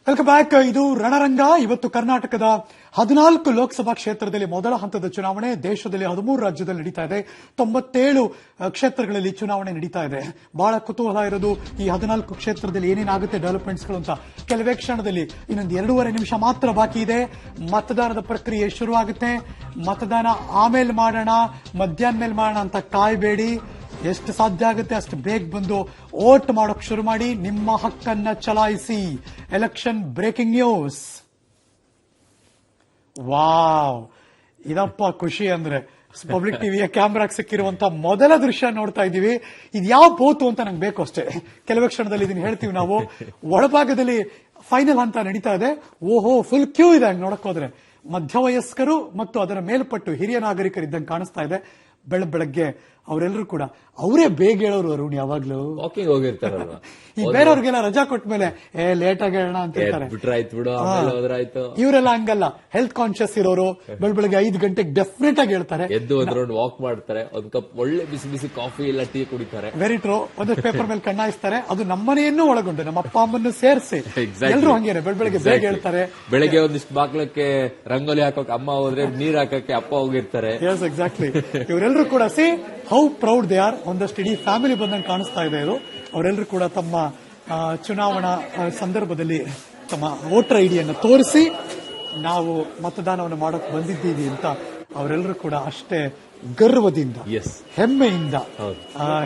Welcome back. ಇದು ರಣರಂಗ. ಇವತ್ತು ಕರ್ನಾಟಕದ 14 ಲೋಕಸಭಾ ಕ್ಷೇತ್ರದಲ್ಲಿ ಮೊದಲ ಹಂತದ ಚುನಾವಣೆ. ದೇಶದಲ್ಲಿ 13 ರಾಜ್ಯದಲ್ಲಿ ನಡೀತಾ ಇದೆ. 97 ಕ್ಷೇತ್ರಗಳಲ್ಲಿ ಚುನಾವಣೆ ನಡೀತಾ ಇದೆ. ಬಹಳ ಕುತೂಹಲ ಇರೋದು ಈ 14 ಕ್ಷೇತ್ರದಲ್ಲಿ ಏನೇನಾಗುತ್ತೆ ಡೆವಲಪ್ಮೆಂಟ್ಸ್ಗಳು ಅಂತ. ಕೆಲವೇ ಕ್ಷಣದಲ್ಲಿ ಇನ್ನೊಂದು 2.5 ನಿಮಿಷ ಮಾತ್ರ ಬಾಕಿ ಇದೆ. ಮತದಾನದ ಪ್ರಕ್ರಿಯೆ ಶುರುವಾಗುತ್ತೆ. ಮತದಾನ ಆಮೇಲೆ ಮಾಡೋಣ, ಮಧ್ಯಾಹ್ನ ಮೇಲೆ ಮಾಡೋಣ ಅಂತ ಕಾಯಬೇಡಿ. ಎಷ್ಟು ಸಾಧ್ಯ ಆಗುತ್ತೆ ಅಷ್ಟು ಬೇಗ ಬಂದು ವೋಟ್ ಮಾಡೋಕೆ ಶುರು ಮಾಡಿ. ನಿಮ್ಮ ಹಕ್ಕನ್ನ ಚಲಾಯಿಸಿ. Election breaking news. ವಾವ್, ಇದಪ್ಪ ಖುಷಿ ಅಂದ್ರೆ. ಪಬ್ಲಿಕ್ ಟಿವಿಯ ಕ್ಯಾಮ್ರಾಗೆ ಸಿಕ್ಕಿರುವಂತಹ ಮೊದಲ ದೃಶ್ಯ ನೋಡ್ತಾ ಇದ್ದೀವಿ. ಇದು ಯಾವ ಬೋತು ಅಂತ ನಂಗೆ ಬೇಕು ಅಷ್ಟೇ. ಕೆಲವೇ ಕ್ಷಣದಲ್ಲಿ ಇದನ್ನ ಹೇಳ್ತೀವಿ ನಾವು. ಒಳಭಾಗದಲ್ಲಿ ಫೈನಲ್ ಹಂತ ನಡೀತಾ ಇದೆ. ಓಹೋ, ಫುಲ್ ಕ್ಯೂ ಇದೆ. ಹಂಗೆ ನೋಡಕ್ ಹೋದ್ರೆ ಮಧ್ಯವಯಸ್ಕರು ಮತ್ತು ಅದರ ಮೇಲ್ಪಟ್ಟು ಹಿರಿಯ ನಾಗರಿಕರಿದ್ದಂಗೆ ಕಾಣಿಸ್ತಾ ಇದೆ. ಬೆಳಗ್ಗೆ ಅವರೆಲ್ಲರೂ ಕೂಡ ಅವರೇ ಬೇಗ ಹೇಳೋರು. ಅರುಣ್ ಯಾವಾಗ್ಲೂ ವಾಕಿಂಗ್ ಹೋಗಿರ್ತಾರಲ್ವಾ, ಈ ಬೇರೆಯವ್ರಿಗೆಲ್ಲ ರಜಾ ಕೊಟ್ಟ ಮೇಲೆ ಲೇಟ್ ಆಗಿ ಹೇಳೋಣ ಅಂತ ಹೇಳ್ತಾರೆ. ಇವರೆಲ್ಲ ಹಂಗಲ್ಲ. ಹೆಲ್ತ್ ಕಾನ್ಶಿಯಸ್ ಇರೋರು ಬೆಳಗ್ಗೆ 5 ಗಂಟೆಗೆ ಡೆಫಿನೆಟ್ ಆಗಿ ಹೇಳ್ತಾರೆ. ಎದ್ದು ಒಂದ್ ರೌಂಡ್ ವಾಕ್ ಮಾಡ್ತಾರೆ, ಒಂದ್ ಕಪ್ ಒಳ್ಳೆ ಬಿಸಿ ಬಿಸಿ ಕಾಫಿ ಇಲ್ಲ ಟೀ ಕುಡಿತಾರೆ. Very true. ಒಂದಷ್ಟು ಪೇಪರ್ ಮೇಲೆ ಕಣ್ಣಾಯಿಸ್ತಾರೆ. ಅದು ನಮ್ಮನೆಯನ್ನು ಒಳಗೊಂಡು ನಮ್ಮ ಅಪ್ಪ ಅಮ್ಮನ್ನು ಸೇರಿಸಿ ಎಲ್ಲರೂ ಹಂಗೇನೆ ಬೆಳಗ್ಗೆ ಬೇಗ ಹೇಳ್ತಾರೆ. ಬೆಳಗ್ಗೆ ಒಂದಿಷ್ಟು ಬಾಗ್ಲಕ್ಕೆ ರಂಗೋಲಿ ಹಾಕೋಕೆ ಅಮ್ಮ ಹೋದ್ರೆ, ನೀರ್ ಹಾಕಕ್ಕೆ ಅಪ್ಪ ಹೋಗಿರ್ತಾರೆ. Yes, exactly. ಇವರೆಲ್ಲರೂ ಕೂಡ see how proud they are. ಒಂದಷ್ಟು ಇಡೀ ಫ್ಯಾಮಿಲಿ ಬಂದಂಗೆ ಕಾಣಿಸ್ತಾ ಇದೆ ಇದು. ಅವರೆಲ್ಲರೂ ಕೂಡ ತಮ್ಮ ಚುನಾವಣಾ ಸಂದರ್ಭದಲ್ಲಿ ತಮ್ಮ ವೋಟರ್ ಐಡಿಯನ್ನು ತೋರಿಸಿ ನಾವು ಮತದಾನವನ್ನು ಮಾಡೋಕೆ ಬಂದಿದ್ದೀವಿ ಅಂತ ಅವರೆಲ್ಲರೂ ಕೂಡ ಅಷ್ಟೇ ಗರ್ವದಿಂದ, ಹೆಮ್ಮೆಯಿಂದ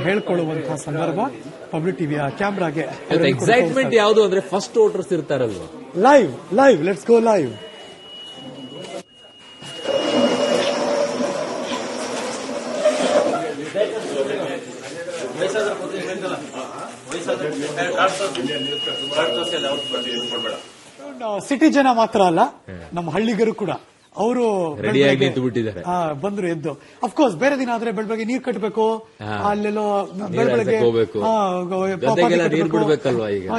ಹೇಳ್ಕೊಳ್ಳುವಂತಹ ಸಂದರ್ಭ. ಪಬ್ಲಿಕ್ ಟಿವಿಯ ಕ್ಯಾಮ್ರಾಗೆ ಎಕ್ಸೈಟ್ಮೆಂಟ್ ಯಾವುದು ಅಂದ್ರೆ ಫಸ್ಟ್ ವೋಟರ್ಸ್ ಇರ್ತಾರಲ್ವಾ. Live let's go live. City ಜನ ಮಾತ್ರ ಅಲ್ಲ, ನಮ್ಮ ಹಳ್ಳಿಗರು ಕೂಡ ಅವರು ಬಂದ್ರು ಎದ್ದು. ಅಫ್ಕೋರ್ಸ್ ಬೇರೆ ದಿನ ಆದ್ರೆ ಬೆಳಗ್ಗೆ ನೀರ್ ಕಟ್ಟಬೇಕು, ಅಲ್ಲೆಲ್ಲೋ ಬೆಳಗ್ಗೆ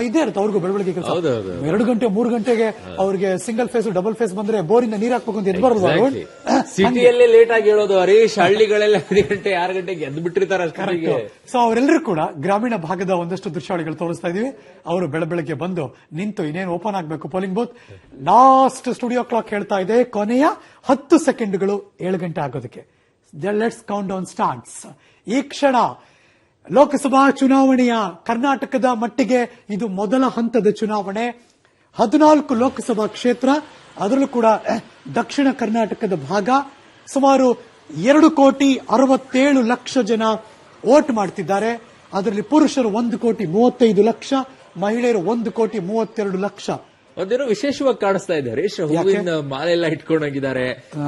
ಇದೇ ಇರುತ್ತೆ ಅವ್ರಿಗೂ ಬೆಳಗ್ಗೆ ಕೆಲಸ. 2 ಗಂಟೆ 3 ಗಂಟೆಗೆ ಅವ್ರಿಗೆ ಸಿಂಗಲ್ ಫೇಸ್ ಡಬಲ್ ಫೇಸ್ ಬಂದ್ರೆ ಬೋರಿಂದ ನೀರ್ ಹಾಕ್ಬೇಕು ಅಂತ ಎದ್ದು ಬರೋದು. ಸಿಟಿಯಲ್ಲೇ ಲೇಟ್ ಆಗಿ ಹೇಳೋದು, ಹರೀಶ್ ಹಳ್ಳಿಗಳೆಲ್ಲ 5 ಗಂಟೆ 6 ಗಂಟೆಗೆ ಎದ್ದು ಬಿಟ್ಟಿರ್ತಾರೆ. ಸೊ ಅವರೆಲ್ಲರೂ ಕೂಡ ಗ್ರಾಮೀಣ ಭಾಗದ ಒಂದಷ್ಟು ದೃಶ್ಯಾವಳಿಗಳು ತೋರಿಸ್ತಾ ಇದೀವಿ. ಅವರು ಬೆಳಗ್ಗೆ ಬಂದು ನಿಂತು ಇನ್ನೇನು ಓಪನ್ ಆಗಬೇಕು polling booth. Last studio clock ಹೇಳ್ತಾ ಇದೆ ಕೊನೆಯ 10 ಸೆಕೆಂಡ್ಗಳು 7 ಗಂಟೆ ಆಗೋದಕ್ಕೆ. Let's count down starts. ಈ ಕ್ಷಣ ಲೋಕಸಭಾ ಚುನಾವಣೆಯ ಕರ್ನಾಟಕದ ಮಟ್ಟಿಗೆ ಇದು ಮೊದಲ ಹಂತದ ಚುನಾವಣೆ. 14 ಲೋಕಸಭಾ ಕ್ಷೇತ್ರ, ಅದರಲ್ಲೂ ಕೂಡ ದಕ್ಷಿಣ ಕರ್ನಾಟಕದ ಭಾಗ. ಸುಮಾರು 2,67,00,000 ಜನ ವೋಟ್ ಮಾಡ್ತಿದ್ದಾರೆ. ಅದರಲ್ಲಿ ಪುರುಷರು 1,35,00,000, ಮಹಿಳೆಯರು 1,32,00,000. ಅದೇನೋ ವಿಶೇಷವಾಗಿ ಕಾಣಿಸ್ತಾ ಇದೆ ಹರೀಶ್. ಹೂವಿನ ಮಾಲೆಲ್ಲ ಇಟ್ಕೊಂಡೋಗಿದ್ದಾರೆ,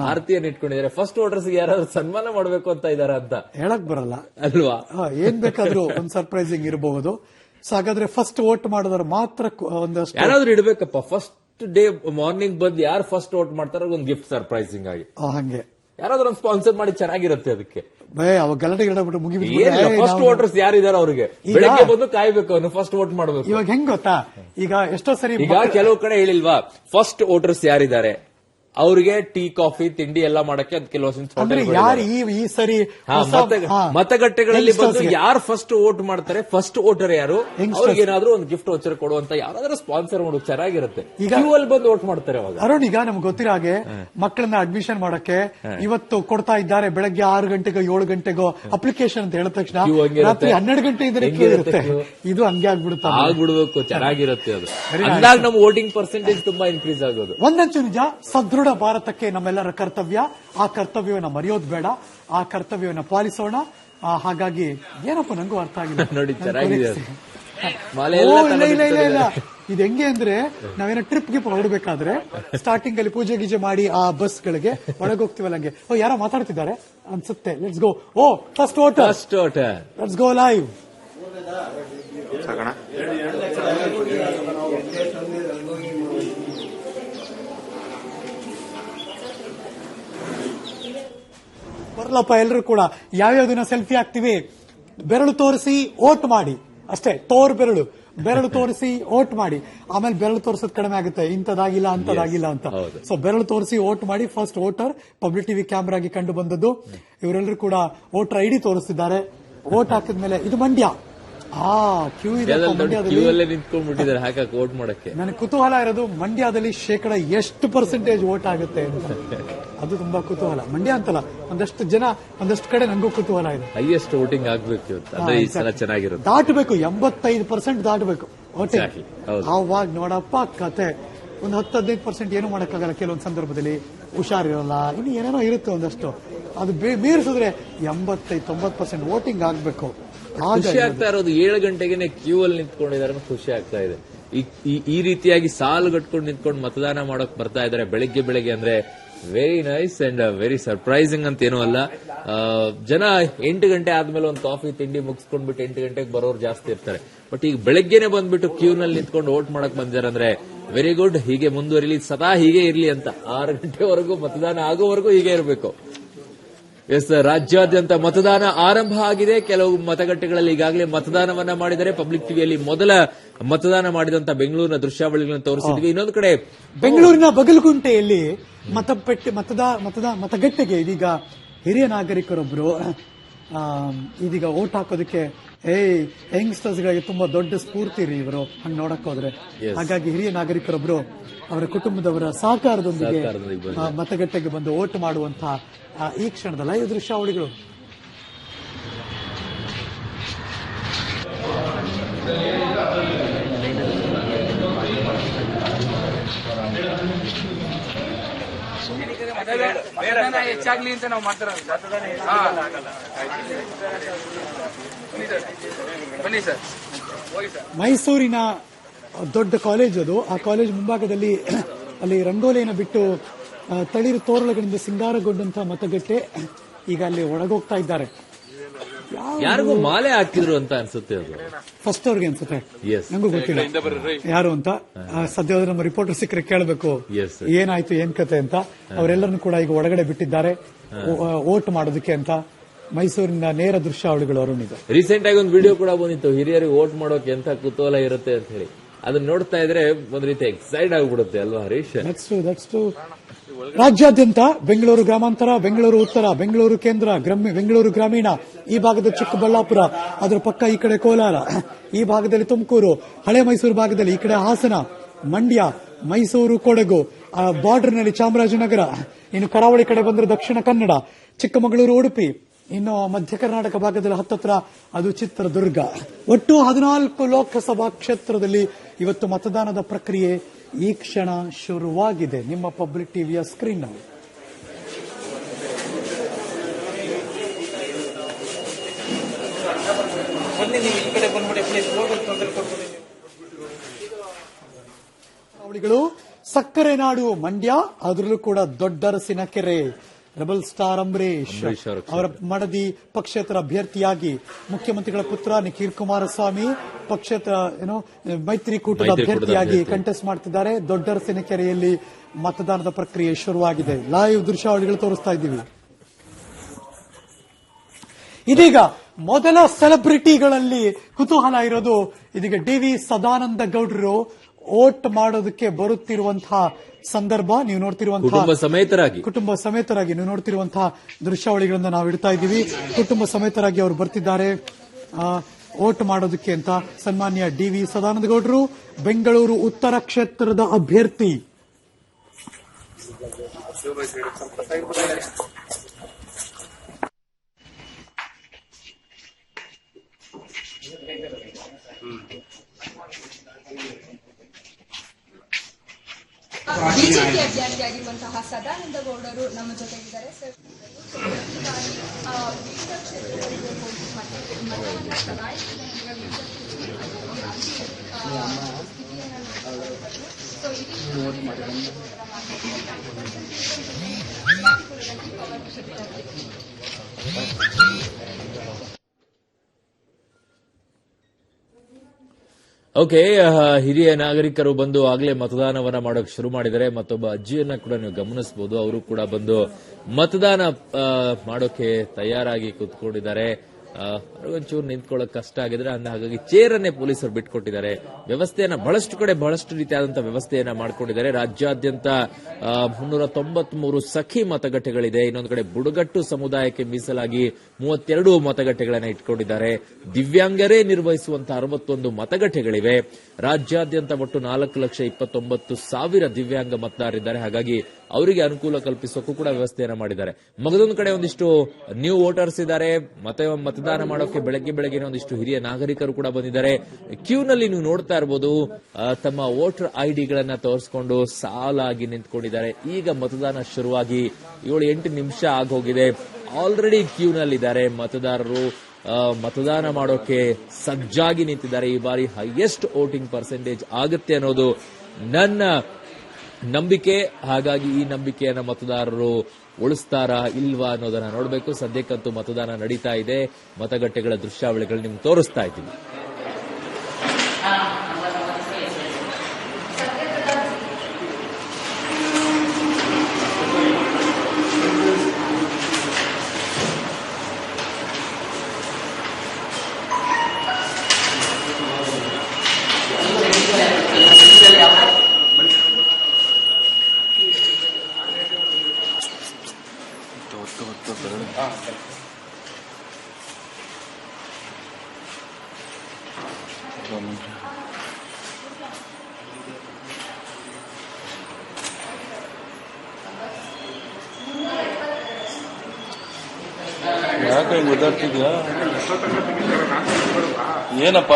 ಆರತಿಯನ್ನು ಇಟ್ಕೊಂಡಿದ್ದಾರೆ. ಫಸ್ಟ್ ವೋಟರ್ಸ್ ಯಾರಾದ್ರೂ ಸನ್ಮಾನ ಮಾಡಬೇಕು ಅಂತ ಇದಾರೆ ಅಂತ ಹೇಳಕ್ ಬರಲ್ಲ ಅಲ್ವಾ. ಏನ್ ಬೇಕಾದ್ರೂ ಒಂದು ಸರ್ಪ್ರೈಸಿಂಗ್ ಇರಬಹುದು. ಸೊ ಹಾಗಾದ್ರೆ ಫಸ್ಟ್ ವೋಟ್ ಮಾಡಿದವರು ಮಾತ್ರ ಒಂದಷ್ಟು ಯಾರಾದ್ರೂ ಇಡಬೇಕಪ್ಪ. ಫಸ್ಟ್ ಡೇ ಮಾರ್ನಿಂಗ್ ಬಂದು ಯಾರು ಫಸ್ಟ್ ವೋಟ್ ಮಾಡ್ತಾರೋ ಒಂದು ಗಿಫ್ಟ್ ಸರ್ಪ್ರೈಸಿಂಗ್ ಆಗಿ ಹಂಗೆ ಯಾರಾದ್ರೂ ಒಂದು ಸ್ಪಾನ್ಸರ್ ಮಾಡಿ ಚೆನ್ನಾಗಿರುತ್ತೆ. ಅದಕ್ಕೆ ಅವಾಗ ಗಲಾಟೆ ಮುಗಿಬಿಟ್ಟು ಫಸ್ಟ್ ವೋಟರ್ಸ್ ಯಾರಿದಾರೆ ಅವ್ರಿಗೆ ಬೆಳಗ್ಗೆ ಬಂದು ಕಾಯ್ಬೇಕು, ಅವನು ಫಸ್ಟ್ ವೋಟ್ ಮಾಡಬೇಕು. ಇವಾಗ ಹೆಂಗ್ ಗೊತ್ತಾ, ಈಗ ಎಷ್ಟೋ ಸರಿ ಈಗ ಕೆಲವು ಕಡೆ ಹೇಳಿಲ್ವಾ, ಫಸ್ಟ್ ವೋಟರ್ಸ್ ಯಾರಿದ್ದಾರೆ ಅವ್ರಿಗೆ ಟೀ ಕಾಫಿ ತಿಂಡಿ ಎಲ್ಲ ಮಾಡಕ್ಕೆ ಅದು ಕೆಲವು ಯಾರು ಈ ಸರಿ ಮತಗಟ್ಟೆಗಳಲ್ಲಿ ಬಂದು ಯಾರು ಫಸ್ಟ್ ವೋಟ್ ಮಾಡ್ತಾರೆ, ಫಸ್ಟ್ ವೋಟರ್ ಯಾರು, ಅವ್ರಿಗೆ ಏನಾದ್ರೂ ಒಂದು ಗಿಫ್ಟ್ ವೋಚರ್ ಕೊಡುವಂತ ಯಾರಾದ್ರೂ ಸ್ಪಾನ್ಸರ್ ಮಾಡೋದು ಚೆನ್ನಾಗಿರುತ್ತೆ. ಈಗ ಅಲ್ಲಿ ಬಂದು ವೋಟ್ ಮಾಡ್ತಾರೆ ಅವಾಗ. ಅರುಣ್, ಈಗ ನಮ್ಗೆ ಗೊತ್ತಿರೋ ಹಾಗೆ ಮಕ್ಕಳನ್ನ ಅಡ್ಮಿಷನ್ ಮಾಡಕ್ಕೆ ಇವತ್ತು ಕೊಡ್ತಾ ಇದ್ದಾರೆ. ಬೆಳಗ್ಗೆ 6 ಗಂಟೆಗೋ 7 ಗಂಟೆಗೋ ಅಪ್ಲಿಕೇಶನ್ ಅಂತ ಹೇಳಿದ ತಕ್ಷಣ ರಾತ್ರಿ 12 ಗಂಟೆ ಇರುತ್ತೆ. ಇದು ಹಂಗೆ ಆಗ್ಬಿಡ್ಬೇಕು. ಚೆನ್ನಾಗಿರುತ್ತೆ ಅದು. ಅಂದಾಗ ನಮ್ಮ ವೋಟಿಂಗ್ ಪರ್ಸೆಂಟೇಜ್ ತುಂಬಾ ಇನ್ಕ್ರೀಸ್ ಆಗೋದು. ಒಂದಂಚು ನಿಜ, ಸದೃಢ ಭಾರತಕ್ಕೆ ನಮ್ಮೆಲ್ಲರ ಕರ್ತವ್ಯ. ಆ ಕರ್ತವ್ಯವನ್ನು ಮರೆಯೋದು ಬೇಡ. ಆ ಕರ್ತವ್ಯವನ್ನು ಪಾಲಿಸೋಣ. ಹಾಗಾಗಿ ಏನಪ್ಪ ನಂಗೂ ಅರ್ಥ ಆಗಿಲ್ಲ ನೋಡಿ, ಚೆನ್ನಾಗಿದೆ. ಇಲ್ಲ, ಇದು ಹೆಂಗೆ ಅಂದ್ರೆ ನಾವೇನೋ ಟ್ರಿಪ್ಗೆ ಹೊರಡಬೇಕಾದ್ರೆ ಸ್ಟಾರ್ಟಿಂಗ್ ಅಲ್ಲಿ ಪೂಜೆ ಗೀಜೆ ಮಾಡಿ ಆ ಬಸ್ ಗಳಿಗೆ ಒಳಗೆ ಹೋಗ್ತೀವಲ್ಲ, ಹಂಗೆ ಯಾರೋ ಮಾತಾಡ್ತಿದ್ದಾರೆ ಅನ್ಸುತ್ತೆ. Let's go. First voter, let's go live. ಬರ್ಲಪ್ಪ ಎಲ್ಲರೂ ಕೂಡ. ಯಾವ್ಯಾವ ದಿನ ಸೆಲ್ಫಿ ಹಾಕ್ತಿವಿ, ಬೆರಳು ತೋರಿಸಿ ವೋಟ್ ಮಾಡಿ ಅಷ್ಟೇ. ಬೆರಳು ತೋರಿಸಿ ವೋಟ್ ಮಾಡಿ. ಆಮೇಲೆ ಬೆರಳು ತೋರಿಸೋದು ಕಡಿಮೆ ಆಗುತ್ತೆ, ಇಂಥದ್ದಾಗಿಲ್ಲ ಅಂತದಾಗಿಲ್ಲ ಅಂತ. ಸೊ ಬೆರಳು ತೋರಿಸಿ ವೋಟ್ ಮಾಡಿ. ಫಸ್ಟ್ ವೋಟರ್ ಪಬ್ಲಿಕ್ ಟಿವಿ ಕ್ಯಾಮ್ರಾಗಿ ಕಂಡು ಬಂದದ್ದು. ಇವರೆಲ್ಲರೂ ಕೂಡ ವೋಟರ್ ಐಡಿ ತೋರಿಸ್ತಿದ್ದಾರೆ. ವೋಟ್ ಹಾಕಿದ್ಮೇಲೆ ಇದು ಮಂಡ್ಯ. ಕ್ಯೂ ಇದೆ ಕ್ಯೂ ಅಲ್ಲೇ ನಿಂತ್ಕೊಂಡ್ಬಿಟ್ಟಿದ್ದಾರೆ ಹಾಕಕ್ ವೋಟ್ ಮಾಡಕ್ಕೆ. ನನಗೆ ಕುತೂಹಲ ಇರೋದು ಮಂಡ್ಯದಲ್ಲಿ ಶೇಕಡ ಎಷ್ಟು ಪರ್ಸೆಂಟೇಜ್ ವೋಟ್ ಆಗುತ್ತೆ ಅಂತ, ಅದು ತುಂಬಾ ಕುತೂಹಲ. ಮಂಡ್ಯ ಅಂತಲ್ಲ, ಒಂದಷ್ಟು ಕಡೆ ನಂಗೂ ಕುತೂಹಲ ಇದೆ. ಹೈಯೆಸ್ಟ್ ವೋಟಿಂಗ್ ಆಗ್ಬೇಕು ಅಂದ್ರೆ ಈ ಸಲ ಚೆನ್ನಾಗಿರುತ್ತೆ. ದಾಟಬೇಕು, 85% ದಾಟಬೇಕು ವೋಟಿಂಗ್. ಅವಾಗ ನೋಡಪ್ಪ ಕತೆ. ಒಂದು 10-15% ಏನು ಮಾಡಕ್ಕಾಗಲ್ಲ ಕೆಲವೊಂದು ಸಂದರ್ಭದಲ್ಲಿ, ಹುಷಾರಿರಲ್ಲ, ಇನ್ನು ಏನೇನೋ ಇರುತ್ತೆ ಒಂದಷ್ಟು. ಅದು ಮೀರಿಸಿದ್ರೆ 85-90% ವೋಟಿಂಗ್ ಆಗ್ಬೇಕು. ಖುಷಿ ಆಗ್ತಾ ಇರೋದು 7 ಗಂಟೆಗೆ ಕ್ಯೂ ಅಲ್ಲಿ ನಿಂತ್ಕೊಂಡಿದ್ದಾರೆ, ಖುಷಿ ಆಗ್ತಾ ಇದೆ. ಈ ರೀತಿಯಾಗಿ ಸಾಲು ಗಟ್ಕೊಂಡು ನಿಂತ್ಕೊಂಡು ಮತದಾನ ಮಾಡೋಕ್ ಬರ್ತಾ ಇದ್ದಾರೆ ಬೆಳಿಗ್ಗೆ ಅಂದ್ರೆ very nice and very surprising ಅಂತ ಏನೂ ಅಲ್ಲ. ಜನ 8 ಗಂಟೆ ಆದ್ಮೇಲೆ ಒಂದು ಕಾಫಿ ತಿಂಡಿ ಮುಗಿಸ್ಕೊಂಡ್ಬಿಟ್ಟು 8 ಗಂಟೆಗೆ ಬರೋರು ಜಾಸ್ತಿ ಇರ್ತಾರೆ. ಬಟ್ ಈಗ ಬೆಳಗ್ಗೆನೆ ಬಂದ್ಬಿಟ್ಟು ಕ್ಯೂ ನಲ್ಲಿ ನಿಂತ್ಕೊಂಡು ವೋಟ್ ಮಾಡಕ್ ಬಂದಿದ್ದಾರೆ ಅಂದ್ರೆ ವೆರಿ ಗುಡ್. ಹೀಗೆ ಮುಂದುವರಿಲಿ, ಸದಾ ಹೀಗೆ ಇರ್ಲಿ ಅಂತ. 6 ಗಂಟೆವರೆಗೂ ಮತದಾನ ಆಗೋವರೆಗೂ ಹೀಗೆ ಇರಬೇಕು. ಎಸ್, ರಾಜ್ಯಾದ್ಯಂತ ಮತದಾನ ಆರಂಭ ಆಗಿದೆ. ಕೆಲವು ಮತಗಟ್ಟೆಗಳಲ್ಲಿ ಈಗಾಗಲೇ ಮತದಾನವನ್ನ ಮಾಡಿದರೆ. ಪಬ್ಲಿಕ್ ಟಿವಿಯಲ್ಲಿ ಮೊದಲ ಮತದಾನ ಮಾಡಿದಂತ ಬೆಂಗಳೂರಿನ ದೃಶ್ಯಾವಳಿಗಳನ್ನು ತೋರಿಸಿದ್ವಿ. ಇನ್ನೊಂದು ಕಡೆ ಬೆಂಗಳೂರಿನ ಬಗಲಗುಂಟೆಯಲ್ಲಿ ಮತಗಟ್ಟೆಗೆ ಇದೀಗ ಹಿರಿಯ ನಾಗರಿಕರೊಬ್ರು ಇದೀಗ ವೋಟ್ ಹಾಕೋದಕ್ಕೆ ಯಂಗ್ಸ್ಟರ್ಸ್ ಗಳಿಗೆ ತುಂಬಾ ದೊಡ್ಡ ಸ್ಫೂರ್ತಿ ರೀ ಇವರು, ಹಂಗ್ ನೋಡಕ್ ಹೋದ್ರೆ. ಹಾಗಾಗಿ ಹಿರಿಯ ನಾಗರಿಕರೊಬ್ರು ಅವರ ಕುಟುಂಬದವರ ಸಹಕಾರದೊಂದಿಗೆ ಮತಗಟ್ಟೆಗೆ ಬಂದು ವೋಟ್ ಮಾಡುವಂತಹ ಈ ಕ್ಷಣದ ಲೈವ್ ದೃಶ್ಯಾವಳಿಗಳು. ಹೆಚ್ಚಾಗ್ಲಿ ಅಂತ ನಾವು ಮಾಡ್ತಾರ. ಬನ್ನಿ ಸರ್. ಮೈಸೂರಿನ ದೊಡ್ಡ ಕಾಲೇಜ್ ಅದು. ಆ ಕಾಲೇಜ್ ಮುಂಭಾಗದಲ್ಲಿ ಅಲ್ಲಿ ರಂಗೋಲಿಯನ್ನು ಬಿಟ್ಟು ತಳಿರು ತೋರಣಗಳಿಂದ ಸಿಂಗಾರಗೊಂಡಂತಹ ಮತಗಟ್ಟೆ. ಈಗ ಅಲ್ಲಿ ಒಳಗೋಗ್ತಾ ಇದ್ದಾರೆ. ಯಾರಿಗೂ ಮಾಲೆ ಹಾಕಿದ್ರು ಅಂತ ಅನ್ಸುತ್ತೆ, ಅದು ಫಸ್ಟ್ ಅವ್ರಿಗೆ ಅನ್ಸುತ್ತೆ, ನಂಗೂ ಗೊತ್ತಿಲ್ಲ ಯಾರು ಅಂತ. ಸದ್ಯ ನಮ್ಮ ರಿಪೋರ್ಟರ್ ಸಿಕ್ಕರೆ ಕೇಳಬೇಕು ಏನಾಯ್ತು ಏನ್ ಕತೆ ಅಂತ. ಅವರೆಲ್ಲರನ್ನು ಕೂಡ ಈಗ ಒಳಗಡೆ ಬಿಟ್ಟಿದ್ದಾರೆ ವೋಟ್ ಮಾಡೋದಕ್ಕೆ ಅಂತ. ಮೈಸೂರಿನ ನೇರ ದೃಶ್ಯಾವಳಿಗಳು ಅರುಣ್ ಇದೆ. ರೀಸೆಂಟ್ ಆಗಿ ಒಂದು ವಿಡಿಯೋ ಕೂಡ ಬಂದಿತ್ತು, ಹಿರಿಯರಿಗೆ ವೋಟ್ ಮಾಡೋಕೆ ಎಂತ ಕುತೂಹಲ ಇರುತ್ತೆ ಅಂತ ಹೇಳಿ. ಅದನ್ನ ನೋಡ್ತಾ ಇದ್ರೆ ಒಂದ್ ರೀತಿ ಎಕ್ಸೈಟ್ ಆಗ್ಬಿಡುತ್ತೆ ಅಲ್ವಾ ಹರೀಶ್? ರಾಜ್ಯಾದ್ಯಂತ ಬೆಂಗಳೂರು ಗ್ರಾಮಾಂತರ, ಬೆಂಗಳೂರು ಉತ್ತರ, ಬೆಂಗಳೂರು ಕೇಂದ್ರ, ಬೆಂಗಳೂರು ಗ್ರಾಮೀಣ, ಈ ಭಾಗದ ಚಿಕ್ಕಬಳ್ಳಾಪುರ, ಅದರ ಪಕ್ಕ ಈ ಕಡೆ ಕೋಲಾರ, ಈ ಭಾಗದಲ್ಲಿ ತುಮಕೂರು, ಹಳೆ ಮೈಸೂರು ಭಾಗದಲ್ಲಿ ಈ ಕಡೆ ಹಾಸನ, ಮಂಡ್ಯ, ಮೈಸೂರು, ಕೊಡಗು, ಬಾರ್ಡರ್ನಲ್ಲಿ ಚಾಮರಾಜನಗರ, ಇನ್ನು ಕರಾವಳಿ ಕಡೆ ಬಂದ್ರೆ ದಕ್ಷಿಣ ಕನ್ನಡ, ಚಿಕ್ಕಮಗಳೂರು, ಉಡುಪಿ, ಇನ್ನು ಮಧ್ಯ ಕರ್ನಾಟಕ ಭಾಗದಲ್ಲಿ ಹತ್ತತ್ರ ಅದು ಚಿತ್ರದುರ್ಗ. ಒಟ್ಟು 14 ಲೋಕಸಭಾ ಕ್ಷೇತ್ರದಲ್ಲಿ ಇವತ್ತು ಮತದಾನದ ಪ್ರಕ್ರಿಯೆ ಈ ಕ್ಷಣ ಶುರುವಾಗಿದೆ. ನಿಮ್ಮ ಪಬ್ಲಿಕ್ ಟಿವಿಯ ಸ್ಕ್ರೀನ್ ನಲ್ಲಿ ಸಕ್ಕರೆ ನಾಡು ಮಂಡ್ಯ, ಅದರಲ್ಲೂ ಕೂಡ ದೊಡ್ಡರಸಿನ ಕೆರೆ. ರೆಬಲ್ ಸ್ಟಾರ್ ಅಂಬರೀಶ್ ಅವರ ಮಡದಿ ಪಕ್ಷೇತರ ಅಭ್ಯರ್ಥಿಯಾಗಿ, ಮುಖ್ಯಮಂತ್ರಿಗಳ ಪುತ್ರ ನಿಖಿಲ್ ಕುಮಾರಸ್ವಾಮಿ ಪಕ್ಷೇತರ ಮೈತ್ರಿಕೂಟದ ಅಭ್ಯರ್ಥಿಯಾಗಿ ಕಂಟೆಸ್ಟ್ ಮಾಡ್ತಿದ್ದಾರೆ. ದೊಡ್ಡರಸಿನ ಕೆರೆಯಲ್ಲಿ ಮತದಾನದ ಪ್ರಕ್ರಿಯೆ ಶುರುವಾಗಿದೆ. ಲೈವ್ ದೃಶ್ಯಾವಳಿಗಳು ತೋರಿಸ್ತಾ ಇದ್ದೀವಿ. ಇದೀಗ ಮೊದಲ ಸೆಲೆಬ್ರಿಟಿಗಳಲ್ಲಿ ಕುತೂಹಲ ಇರೋದು, ಇದೀಗ ಡಿ.ವಿ. ಸದಾನಂದ ಗೌಡರು ವೋಟ್ ಮಾಡೋದಕ್ಕೆ ಬರುತ್ತಿರುವಂತಹ ಸಂದರ್ಭ. ನೀವು ನೋಡ್ತಿರುವಂತಹ ಕುಟುಂಬ ಸಮೇತರಾಗಿ ನೀವು ನೋಡ್ತಿರುವಂತಹ ದೃಶ್ಯಾವಳಿಗಳನ್ನ ನಾವು ಇಡ್ತಾ ಇದ್ದೀವಿ. ಕುಟುಂಬ ಸಮೇತರಾಗಿ ಅವರು ಬರ್ತಿದ್ದಾರೆ ವೋಟ್ ಮಾಡೋದಕ್ಕೆ ಅಂತ. ಸನ್ಮಾನ್ಯ ಡಿ.ವಿ. ಸದಾನಂದ ಗೌಡರು ಬೆಂಗಳೂರು ಉತ್ತರ ಕ್ಷೇತ್ರದ ಅಭ್ಯರ್ಥಿ. ಬಿಜೆಪಿ ಅಭ್ಯರ್ಥಿಯಾಗಿರುವಂತಹ ಸದಾನಂದ ಗೌಡರು ನಮ್ಮ ಜೊತೆಗಿದ್ದಾರೆ. ಸರ್, ವಿವಿಧ ಕ್ಷೇತ್ರಗಳಿಗೆ ಹೋಗಿ ಮತವನ್ನು ಚಲಾಯಿಸಿದ ಓಕೆ, ಹಿರಿಯ ನಾಗರಿಕರು ಬಂದು ಆಗ್ಲೇ ಮತದಾನವನ್ನ ಮಾಡೋಕೆ ಶುರು ಮಾಡಿದರೆ. ಮತ್ತೊಬ್ಬ ಅಜ್ಜಿಯನ್ನ ಕೂಡ ನೀವು ಗಮನಿಸಬಹುದು, ಅವರು ಕೂಡ ಬಂದು ಮತದಾನ ಮಾಡೋಕೆ ತಯಾರಾಗಿ ಕೂತ್ಕೊಂಡಿದ್ದಾರೆ. ಒಂಚೂರು ನಿಂತ್ಕೊಳ್ಳೋಕೆ ಕಷ್ಟ ಆಗಿದ್ರೆ ಹಾಗಾಗಿ ಚೇರ್ ಅನ್ನೇ ಪೊಲೀಸರು ಬಿಟ್ಕೊಟ್ಟಿದ್ದಾರೆ. ವ್ಯವಸ್ಥೆಯನ್ನ ಬಹಳಷ್ಟು ಕಡೆ ಬಹಳಷ್ಟು ರೀತಿಯಾದಂತಹ ವ್ಯವಸ್ಥೆಯನ್ನ ಮಾಡಿಕೊಂಡಿದ್ದಾರೆ. ರಾಜ್ಯಾದ್ಯಂತ 393 ಸಖಿ ಮತಗಟ್ಟೆಗಳಿದೆ. ಇನ್ನೊಂದು ಕಡೆ ಬುಡಗಟ್ಟು ಸಮುದಾಯಕ್ಕೆ ಮೀಸಲಾಗಿ 32 ಮತಗಟ್ಟೆಗಳನ್ನ ಇಟ್ಕೊಂಡಿದ್ದಾರೆ. ದಿವ್ಯಾಂಗರೇ ನಿರ್ವಹಿಸುವಂತಹ 61 ಮತಗಟ್ಟೆಗಳಿವೆ. ರಾಜ್ಯಾದ್ಯಂತ ಒಟ್ಟು 4,29,000 ದಿವ್ಯಾಂಗ ಮತದಾರರಿದ್ದಾರೆ. ಹಾಗಾಗಿ ಅವರಿಗೆ ಅನುಕೂಲ ಕಲ್ಪಿಸೋಕ್ಕೂ ಕೂಡ ವ್ಯವಸ್ಥೆಯನ್ನ ಮಾಡಿದ್ದಾರೆ. ಮಗದೊಂದು ಕಡೆ ಒಂದಿಷ್ಟು ನ್ಯೂ ವೋಟರ್ಸ್ ಇದ್ದಾರೆ. ಮತದಾನ ಮಾಡೋಕೆ ಬೆಳಗ್ಗೆ ಒಂದಿಷ್ಟು ಹಿರಿಯ ನಾಗರಿಕರು ಕೂಡ ಬಂದಿದ್ದಾರೆ. ಕ್ಯೂನಲ್ಲಿ ನೀವು ನೋಡ್ತಾ ಇರಬಹುದು, ತಮ್ಮ ವೋಟರ್ ಐಡಿಗಳನ್ನ ತೋರಿಸಿಕೊಂಡು ಸಾಲಾಗಿ ನಿಂತ್ಕೊಂಡಿದ್ದಾರೆ. ಈಗ ಮತದಾನ ಶುರುವಾಗಿ 7-8 ನಿಮಿಷ ಆಗೋಗಿದೆ. ಆಲ್ರೆಡಿ ಕ್ಯೂನಲ್ಲಿದ್ದಾರೆ ಮತದಾರರು. ಮತದಾನ ಮಾಡೋಕೆ ಸಜ್ಜಾಗಿ ನಿಂತಿದ್ದಾರೆ. ಈ ಬಾರಿ ಹೈಯೆಸ್ಟ್ ವೋಟಿಂಗ್ ಪರ್ಸೆಂಟೇಜ್ ಆಗುತ್ತೆ ಅನ್ನೋದು ನನ್ನ ನಂಬಿಕೆ. ಹಾಗಾಗಿ ಈ ನಂಬಿಕೆಯನ್ನ ಮತದಾರರು ಉಳಿಸ್ತಾರಾ ಇಲ್ವಾ ಅನ್ನೋದನ್ನ ನೋಡಬೇಕು. ಸದ್ಯಕ್ಕಂತೂ ಮತದಾನ ನಡೀತಾ ಇದೆ. ಮತಗಟ್ಟೆಗಳ ದೃಶ್ಯಾವಳಿಗಳು ನಿಮ್ಗೆ ತೋರಿಸ್ತಾ ಇದ್ದೀವಿ. ಯಾಕೆ ಹಿಂಗ್ ಓದಾಡ್ತಿದ್ಯಾ? ಏನಪ್ಪ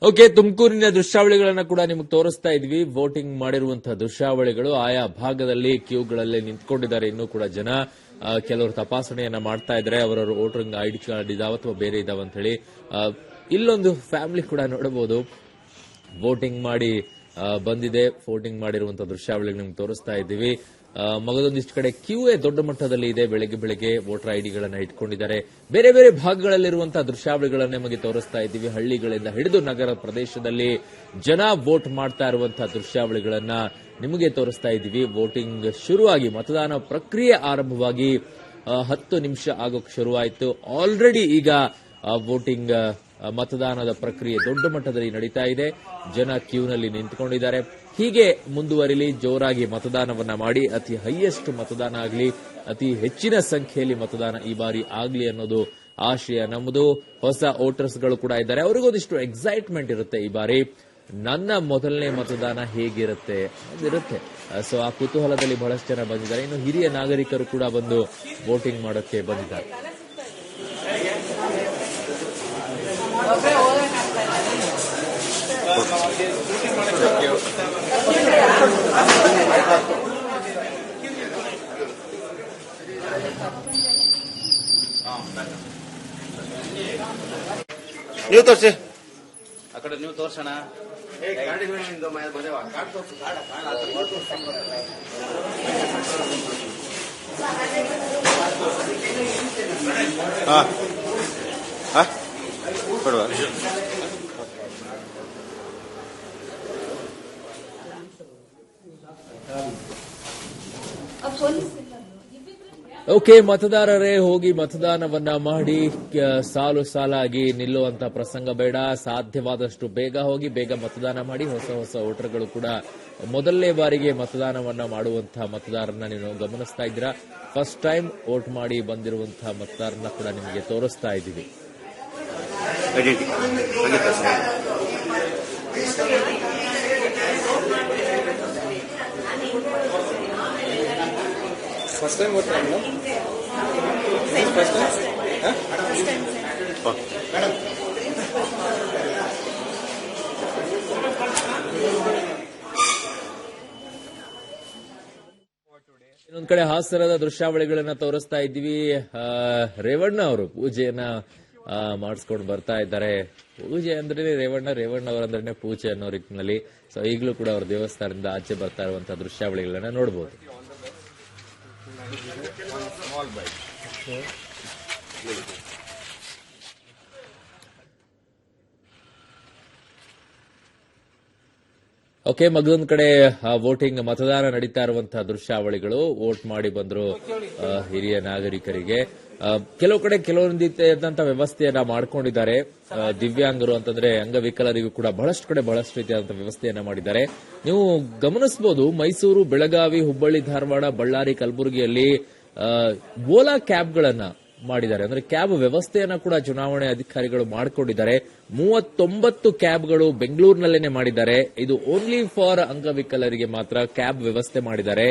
ಓಕೆ, ತುಮಕೂರಿನ ದೃಶ್ಯಾವಳಿಗಳನ್ನ ಕೂಡ ನಿಮಗೆ ತೋರಿಸ್ತಾ ಇದ್ವಿ. ವೋಟಿಂಗ್ ಮಾಡಿರುವಂತಹ ದೃಶ್ಯಾವಳಿಗಳು. ಆಯಾ ಭಾಗದಲ್ಲಿ ಕ್ಯೂಗಳಲ್ಲೇ ನಿಂತ್ಕೊಂಡಿದ್ದಾರೆ ಇನ್ನೂ ಕೂಡ ಜನ. ಕೆಲವರು ತಪಾಸಣೆಯನ್ನ ಮಾಡ್ತಾ ಇದ್ದಾರೆ. ಅವರ ವೋಟರಿಂಗ್ ಐಡಿ ಕಾರ್ಡ್ ಇದಾವ ಅಥವಾ ಬೇರೆ ಇದಾವ ಅಂತ ಹೇಳಿ. ಇಲ್ಲೊಂದು ಫ್ಯಾಮಿಲಿ ಕೂಡ ನೋಡಬಹುದು, ವೋಟಿಂಗ್ ಮಾಡಿ ಬಂದಿದೆ. ವೋಟಿಂಗ್ ಮಾಡಿರುವಂತಹ ದೃಶ್ಯಾವಳಿಗಳು ನಿಮ್ಗೆ ತೋರಿಸ್ತಾ ಇದ್ದೀವಿ. ಮಗದೊಂದಿಷ್ಟು ಕಡೆ ಕ್ಯೂಎ ದೊಡ್ಡ ಮಟ್ಟದಲ್ಲಿ ಇದೆ. ಬೆಳಗ್ಗೆ ವೋಟರ್ ಐಡಿಗಳನ್ನ ಇಟ್ಕೊಂಡಿದ್ದಾರೆ. ಬೇರೆ ಬೇರೆ ಭಾಗಗಳಲ್ಲಿರುವಂತಹ ದೃಶ್ಯಾವಳಿಗಳನ್ನ ನಿಮಗೆ ತೋರಿಸ್ತಾ ಇದ್ದೀವಿ. ಹಳ್ಳಿಗಳಿಂದ ಹಿಡಿದು ನಗರ ಪ್ರದೇಶದಲ್ಲಿ ಜನ ವೋಟ್ ಮಾಡ್ತಾ ಇರುವಂತಹ ದೃಶ್ಯಾವಳಿಗಳನ್ನ ನಿಮಗೆ ತೋರಿಸ್ತಾ ಇದ್ದೀವಿ. ವೋಟಿಂಗ್ ಶುರುವಾಗಿ ಮತದಾನ ಪ್ರಕ್ರಿಯೆ ಆರಂಭವಾಗಿ 10 ನಿಮಿಷ ಆಗೋಕೆ ಶುರುವಾಯಿತು. ಆಲ್ರೆಡಿ ಈಗ ವೋಟಿಂಗ್ ಮತದಾನದ ಪ್ರಕ್ರಿಯೆ ದೊಡ್ಡ ಮಟ್ಟದಲ್ಲಿ ನಡೀತಾ ಇದೆ. ಜನ ಕ್ಯೂನಲ್ಲಿ ನಿಂತುಕೊಂಡಿದ್ದಾರೆ. ಹೀಗೆ ಮುಂದುವರಿಲಿ, ಜೋರಾಗಿ ಮತದಾನವನ್ನ ಮಾಡಿ ಅತಿ ಹೈಯೆಸ್ಟ್ ಮತದಾನ ಆಗಲಿ, ಅತಿ ಹೆಚ್ಚಿನ ಸಂಖ್ಯೆಯಲ್ಲಿ ಮತದಾನ ಈ ಬಾರಿ ಆಗಲಿ ಅನ್ನೋದು ಆಶಯ ನಮ್ಮದು. ಹೊಸ ವೋಟರ್ಸ್ಗಳು ಕೂಡ ಇದ್ದಾರೆ. ಅವರಿಗೊಂದಿಷ್ಟು ಎಕ್ಸೈಟ್ಮೆಂಟ್ ಇರುತ್ತೆ. ಈ ಬಾರಿ ನನ್ನ ಮೊದಲನೇ ಮತದಾನ ಹೇಗಿರುತ್ತೆ ಅದಿರುತ್ತೆ. ಸೊ ಆ ಕುತೂಹಲದಲ್ಲಿ ಬಹಳಷ್ಟು ಜನ ಬಂದಿದ್ದಾರೆ. ಇನ್ನು ಹಿರಿಯ ನಾಗರಿಕರು ಕೂಡ ಬಂದು ವೋಟಿಂಗ್ ಮಾಡೋಕೆ ಬಂದಿದ್ದಾರೆ. ನೀವು ತೋರಿಸಿ, ಆ ಕಡೆ ನೀವು ತೋರ್ಸೋಣ. ಕೊಡುವ. ಓಕೆ, ಮತದಾರರೇ ಹೋಗಿ ಮತದಾನವನ್ನ ಮಾಡಿ. ಸಾಲು ಸಾಲಾಗಿ ನಿಲ್ಲುವಂತ ಪ್ರಸಂಗ ಬೇಡ. ಸಾಧ್ಯವಾದಷ್ಟು ಬೇಗ ಹೋಗಿ ಬೇಗ ಮತದಾನ ಮಾಡಿ. ಹೊಸ ವೋಟರ್ಗಳು ಕೂಡ ಮೊದಲನೇ ಬಾರಿಗೆ ಮತದಾನವನ್ನ ಮಾಡುವಂತಹ ಮತದಾರರನ್ನ ನೀವು ಗಮನಿಸ್ತಾ ಇದ್ದೀರಾ. ಫಸ್ಟ್ ಟೈಮ್ ವೋಟ್ ಮಾಡಿ ಬಂದಿರುವಂತಹ ಮತದಾರರನ್ನ ಕೂಡ ನಿಮಗೆ ತೋರಿಸ್ತಾ ಇದ್ದೀವಿ. ಫಸ್ಟ್ ಟೈಮ್ ವೋಟ್ ಮಾಡಿ. ಫಸ್ಟ್ ಟೈಮ್ ಇನ್ನೊಂದ್ ಕಡೆ ಹಾಸನದ ದೃಶ್ಯಾವಳಿಗಳನ್ನ ತೋರಿಸ್ತಾ ಇದ್ದೀವಿ. ರೇವಣ್ಣ ಅವರು ಪೂಜೆಯನ್ನ ಮಾಡಿಸ್ಕೊಂಡು ಬರ್ತಾ ಇದ್ದಾರೆ. ಪೂಜೆ ಅಂದ್ರೆ ರೇವಣ್ಣ ಅವರಂದ್ರೆ ಪೂಜೆ ಅನ್ನೋ ರೀತಿಯಲ್ಲಿ. ಸೊ ಈಗಲೂ ಕೂಡ ಅವ್ರ ದೇವಸ್ಥಾನದಿಂದ ಆಚೆ ಬರ್ತಾ ಇರುವಂತಹ ದೃಶ್ಯಾವಳಿಗಳನ್ನ ನೋಡಬಹುದು. ಓಕೆ, ಮಗದೊಂದ್ ಕಡೆ ವೋಟಿಂಗ್ ಮತದಾನ ನಡೀತಾ ಇರುವಂತಹ ದೃಶ್ಯಾವಳಿಗಳು. ವೋಟ್ ಮಾಡಿ ಬಂದ್ರು ಹಿರಿಯ ನಾಗರಿಕರಿಗೆ. ಕೆಲವು ಕಡೆ ಕೆಲವೊಂದು ರೀತಿಯಾದಂತಹ ವ್ಯವಸ್ಥೆಯನ್ನ ಮಾಡ್ಕೊಂಡಿದ್ದಾರೆ. ದಿವ್ಯಾಂಗರು ಅಂತಂದ್ರೆ ಅಂಗವಿಕಲರಿಗೂ ಕೂಡ ಬಹಳಷ್ಟು ಕಡೆ ಬಹಳಷ್ಟು ರೀತಿಯಾದಂತಹ ವ್ಯವಸ್ಥೆಯನ್ನ ಮಾಡಿದ್ದಾರೆ. ನೀವು ಗಮನಿಸಬಹುದು, ಮೈಸೂರು, ಬೆಳಗಾವಿ, ಹುಬ್ಬಳ್ಳಿ, ಧಾರವಾಡ, ಬಳ್ಳಾರಿ, ಕಲಬುರಗಿಯಲ್ಲಿ ಓಲಾ ಕ್ಯಾಬ್ಗಳನ್ನ ಮಾಡಿದ್ದಾರೆ. ಅಂದ್ರೆ ಕ್ಯಾಬ್ ವ್ಯವಸ್ಥೆಯನ್ನ ಕೂಡ ಚುನಾವಣೆ ಅಧಿಕಾರಿಗಳು ಮಾಡಿಕೊಂಡಿದ್ದಾರೆ. 39 ಕ್ಯಾಬ್ಗಳು ಬೆಂಗಳೂರಿನಲ್ಲೇನೆ ಮಾಡಿದ್ದಾರೆ. ಇದು ಓನ್ಲಿ ಫಾರ್ ಅಂಗವಿಕಲರಿಗೆ ಮಾತ್ರ ಕ್ಯಾಬ್ ವ್ಯವಸ್ಥೆ ಮಾಡಿದ್ದಾರೆ.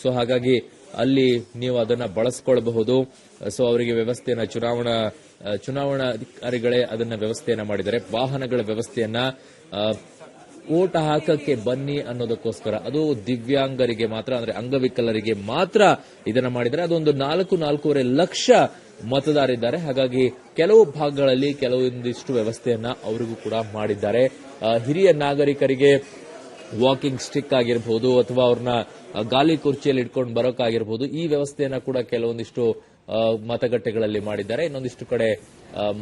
ಸೊ ಹಾಗಾಗಿ ಅಲ್ಲಿ ನೀವು ಅದನ್ನ ಬಳಸ್ಕೊಳ್ಬಹುದು. ಸೊ ಅವರಿಗೆ ವ್ಯವಸ್ಥೆಯನ್ನ ಚುನಾವಣಾ ಅಧಿಕಾರಿಗಳೇ ಅದನ್ನ ವ್ಯವಸ್ಥೆಯನ್ನ ಮಾಡಿದ್ದಾರೆ. ವಾಹನಗಳ ವ್ಯವಸ್ಥೆಯನ್ನ ಓಟ್ ಹಾಕಕ್ಕೆ ಬನ್ನಿ ಅನ್ನೋದಕ್ಕೋಸ್ಕರ ಅದು ದಿವ್ಯಾಂಗರಿಗೆ ಮಾತ್ರ, ಅಂದ್ರೆ ಅಂಗವಿಕಲರಿಗೆ ಮಾತ್ರ ಇದನ್ನ ಮಾಡಿದರೆ. ಅದೊಂದು 4.5 ಲಕ್ಷ ಮತದಾರರಿದ್ದಾರೆ. ಹಾಗಾಗಿ ಕೆಲವು ಭಾಗಗಳಲ್ಲಿ ಕೆಲವೊಂದಿಷ್ಟು ವ್ಯವಸ್ಥೆಯನ್ನ ಅವರಿಗೂ ಕೂಡ ಮಾಡಿದ್ದಾರೆ. ಹಿರಿಯ ನಾಗರಿಕರಿಗೆ ವಾಕಿಂಗ್ ಸ್ಟಿಕ್ ಆಗಿರಬಹುದು ಅಥವಾ ಅವ್ರನ್ನ ಗಾಲಿ ಕುರ್ಚಿಯಲ್ಲಿ ಇಟ್ಕೊಂಡು ಬರೋಕ್ಕಾಗಿರ್ಬೋದು, ಈ ವ್ಯವಸ್ಥೆಯನ್ನ ಕೂಡ ಕೆಲವೊಂದಿಷ್ಟು ಮತಗಟ್ಟೆಗಳಲ್ಲಿ ಮಾಡಿದ್ದಾರೆ. ಇನ್ನೊಂದಿಷ್ಟು ಕಡೆ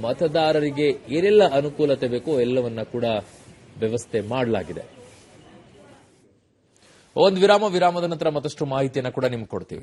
ಮತದಾರರಿಗೆ ಏನೆಲ್ಲ ಅನುಕೂಲತೆ ಬೇಕೋ ಎಲ್ಲವನ್ನ ಕೂಡ ವ್ಯವಸ್ಥೆ ಮಾಡಲಾಗಿದೆ. ಒಂದು ವಿರಾಮದ ನಂತರ ಮತ್ತಷ್ಟು ಮಾಹಿತಿಯನ್ನು ಕೂಡ ನಿಮ್ಗೆ ಕೊಡ್ತೀವಿ.